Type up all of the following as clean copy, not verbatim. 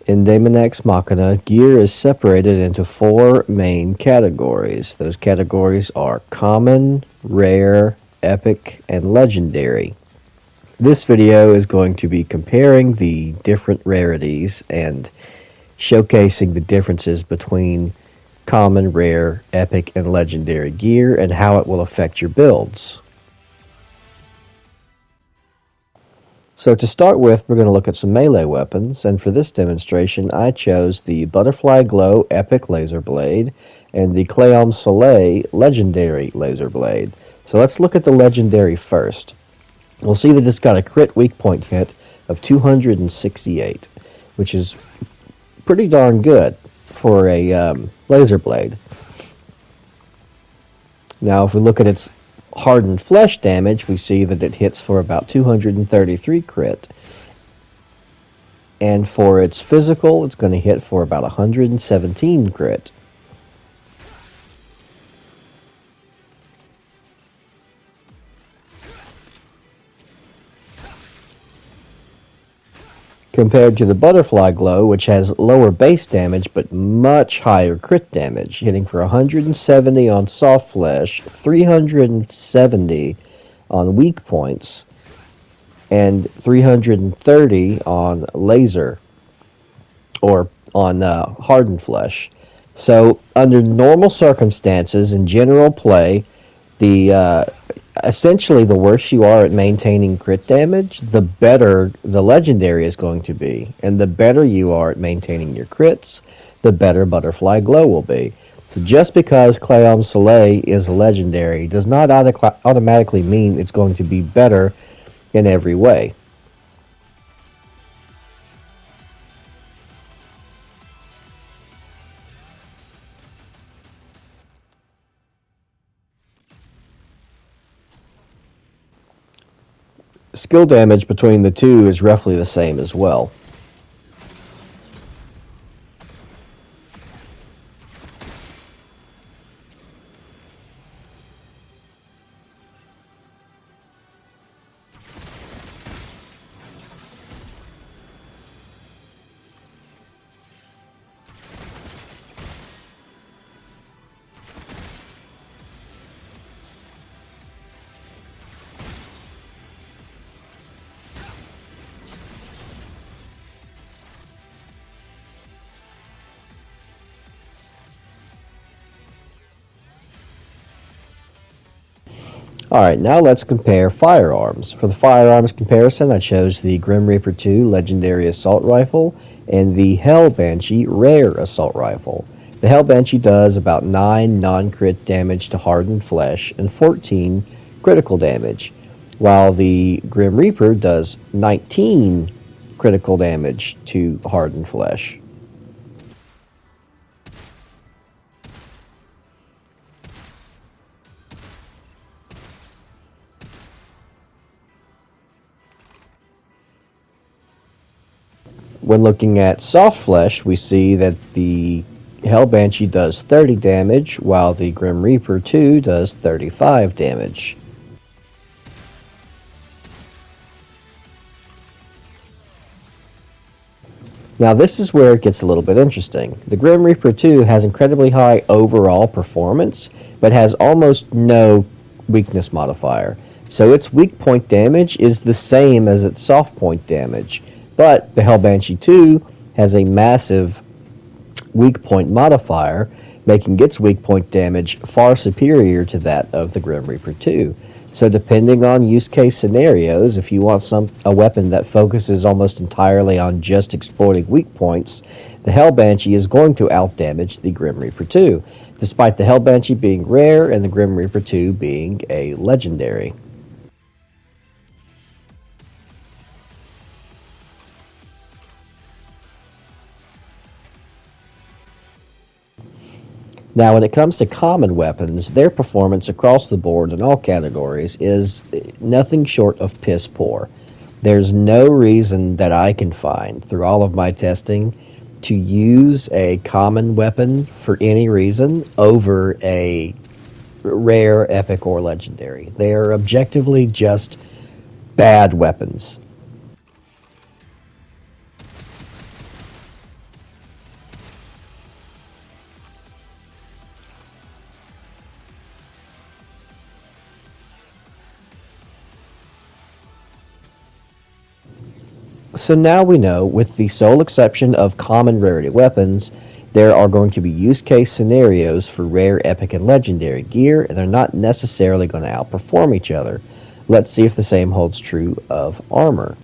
In Daemon X Machina, gear is separated into four main categories. Those categories are common, rare, epic, and legendary. This video is going to be comparing the different rarities and showcasing the differences between common, rare, epic, and legendary gear and how it will affect your builds. So to start with, we're going to look at some melee weapons, and for this demonstration I chose the Butterfly Glow Epic Laser Blade and the Clayom Soleil Legendary Laser Blade. So let's look at the legendary first. We'll see that it's got a crit weak point hit of 268, which is pretty darn good for a laser blade. Now if we look at its hardened flesh damage, we see that it hits for about 233 crit. And for its physical, it's going to hit for about 117 crit. Compared to the Butterfly Glow, which has lower base damage but much higher crit damage, hitting for 170 on soft flesh, 370 on weak points, and 330 on laser, or on hardened flesh. So under normal circumstances in general play, the essentially the worse you are at maintaining crit damage, the better the legendary is going to be. And the better you are at maintaining your crits, the better Butterfly Glow will be. So just because Clayom Soleil is a legendary does not automatically mean it's going to be better in every way. Skill damage between the two is roughly the same as well. Alright, now let's compare firearms. For the firearms comparison, I chose the Grim Reaper 2 Legendary Assault Rifle and the Hell Banshee Rare Assault Rifle. The Hell Banshee does about 9 non-crit damage to hardened flesh and 14 critical damage, while the Grim Reaper does 19 critical damage to hardened flesh. When looking at soft flesh, we see that the Hell Banshee does 30 damage, while the Grim Reaper 2 does 35 damage. Now this is where it gets a little bit interesting. The Grim Reaper 2 has incredibly high overall performance, but has almost no weakness modifier. So its weak point damage is the same as its soft point damage. But the Hell Banshee 2 has a massive weak point modifier, making its weak point damage far superior to that of the Grim Reaper 2. So depending on use case scenarios, if you want a weapon that focuses almost entirely on just exploiting weak points, the Hell Banshee is going to outdamage the Grim Reaper 2, despite the Hell Banshee being rare and the Grim Reaper 2 being a legendary. Now, when it comes to common weapons, their performance across the board in all categories is nothing short of piss poor. There's no reason that I can find through all of my testing to use a common weapon for any reason over a rare, epic, or legendary. They are objectively just bad weapons. So now we know, with the sole exception of common rarity weapons, there are going to be use case scenarios for rare, epic, and legendary gear, and they're not necessarily going to outperform each other. Let's see if the same holds true of armor.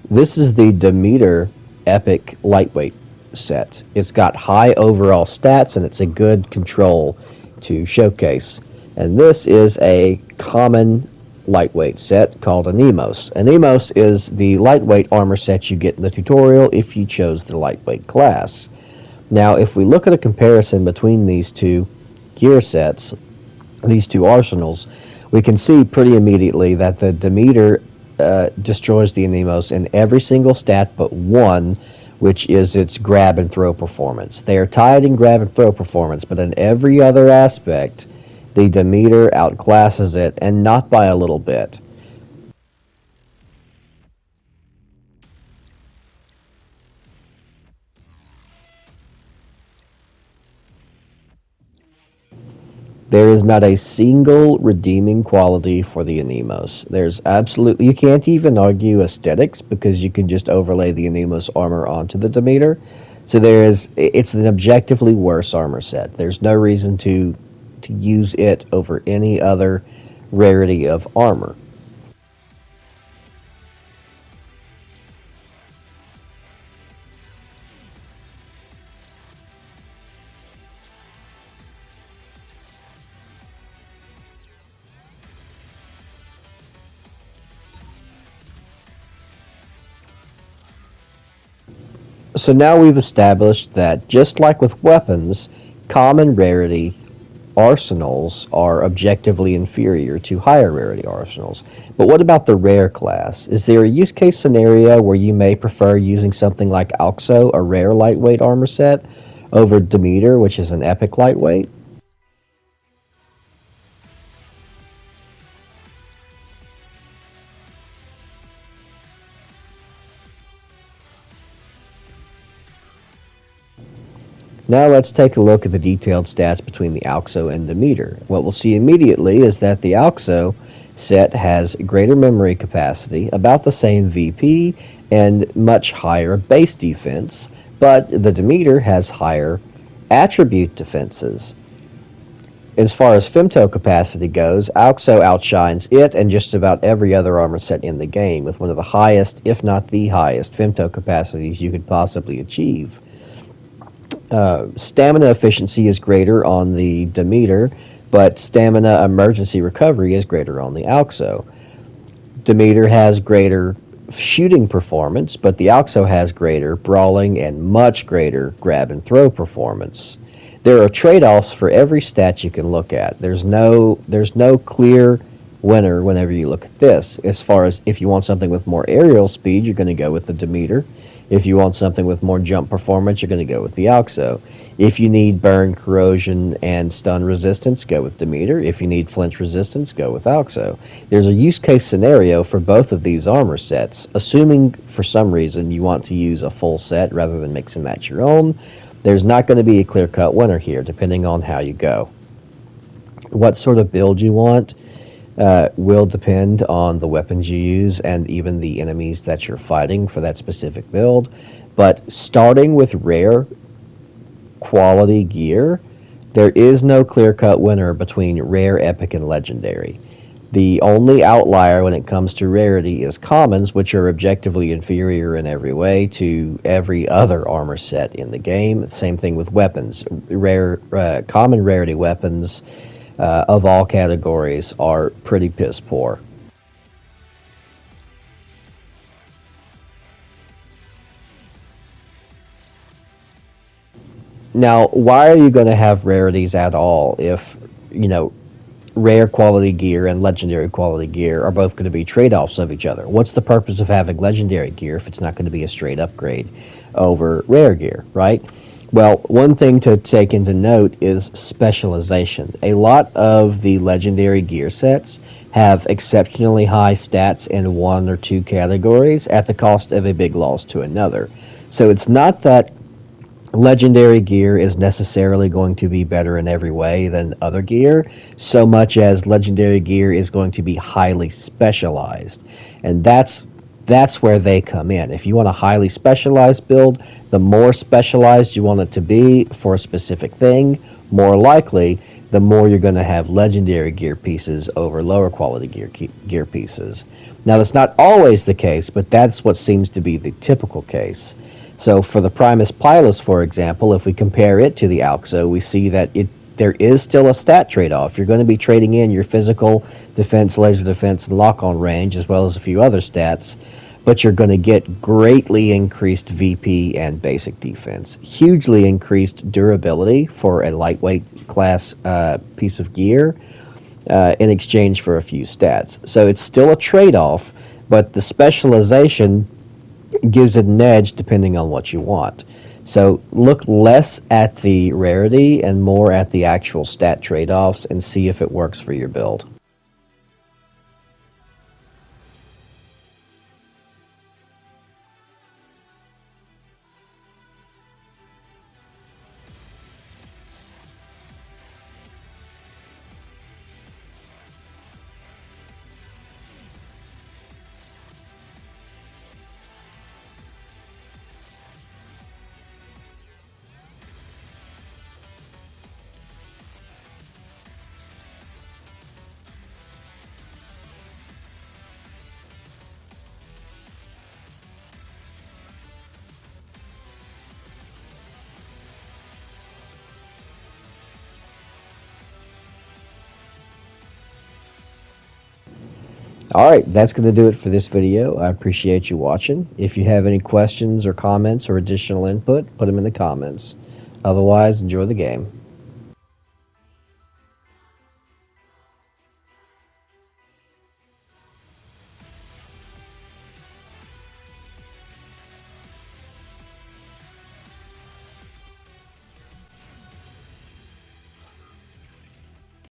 This is the Demeter Epic Lightweight set. It's got high overall stats and it's a good control to showcase. And this is a common lightweight set called Anemos. Anemos is the lightweight armor set you get in the tutorial if you chose the lightweight class. Now, if we look at a comparison between these two gear sets, these two arsenals, we can see pretty immediately that the Demeter destroys the Anemos in every single stat but one, which is its grab and throw performance. They are tied in grab and throw performance, but in every other aspect, the Demeter outclasses it, and not by a little bit. There is not a single redeeming quality for the Anemos. There's absolutely, you can't even argue aesthetics because you can just overlay the Anemos armor onto the Demeter. So it's an objectively worse armor set. There's no reason to use it over any other rarity of armor. So now we've established that just like with weapons, common rarity arsenals are objectively inferior to higher rarity arsenals. But what about the rare class? Is there a use case scenario where you may prefer using something like Alxo, a rare lightweight armor set, over Demeter, which is an epic lightweight? Now let's take a look at the detailed stats between the Alxo and Demeter. What we'll see immediately is that the Alxo set has greater memory capacity, about the same VP, and much higher base defense, but the Demeter has higher attribute defenses. As far as femto capacity goes, Alxo outshines it and just about every other armor set in the game, with one of the highest, if not the highest, femto capacities you could possibly achieve. Stamina efficiency is greater on the Demeter, but stamina emergency recovery is greater on the Alxo. Demeter has greater shooting performance, but the Alxo has greater brawling and much greater grab and throw performance. There are trade-offs for every stat you can look at. There's no clear winner whenever you look at this. As far as if you want something with more aerial speed, you're going to go with the Demeter. If you want something with more jump performance, you're going to go with the Alxo. If you need burn, corrosion, and stun resistance, go with Demeter. If you need flinch resistance, go with Alxo. There's a use case scenario for both of these armor sets. Assuming for some reason you want to use a full set rather than mix and match your own, there's not going to be a clear-cut winner here, depending on how you go. What sort of build you want will depend on the weapons you use and even the enemies that you're fighting for that specific build. But starting with rare quality gear, there is no clear-cut winner between rare, epic, and legendary. The only outlier when it comes to rarity is commons, which are objectively inferior in every way to every other armor set in the game. Same thing with weapons. Common rarity weapons of all categories are pretty piss poor. Now, why are you going to have rarities at all if, you know, rare quality gear and legendary quality gear are both going to be trade-offs of each other? What's the purpose of having legendary gear if it's not going to be a straight upgrade over rare gear, right? Well, one thing to take into note is specialization. A lot of the legendary gear sets have exceptionally high stats in one or two categories at the cost of a big loss to another. So it's not that legendary gear is necessarily going to be better in every way than other gear, so much as legendary gear is going to be highly specialized. And that's where they come in. If you want a highly specialized build, the more specialized you want it to be for a specific thing, more likely the more you're going to have legendary gear pieces over lower quality gear pieces. Now that's not always the case, but that's what seems to be the typical case. So for the Primus Pilus, for example, if we compare it to the Alxo, we see that there is still a stat trade-off. You're going to be trading in your physical defense, laser defense, and lock-on range, as well as a few other stats, but you're going to get greatly increased VP and basic defense, hugely increased durability for a lightweight class piece of gear in exchange for a few stats. So it's still a trade-off, but the specialization gives it an edge depending on what you want. So look less at the rarity and more at the actual stat trade-offs and see if it works for your build. Alright, that's going to do it for this video. I appreciate you watching. If you have any questions or comments or additional input, put them in the comments. Otherwise, enjoy the game.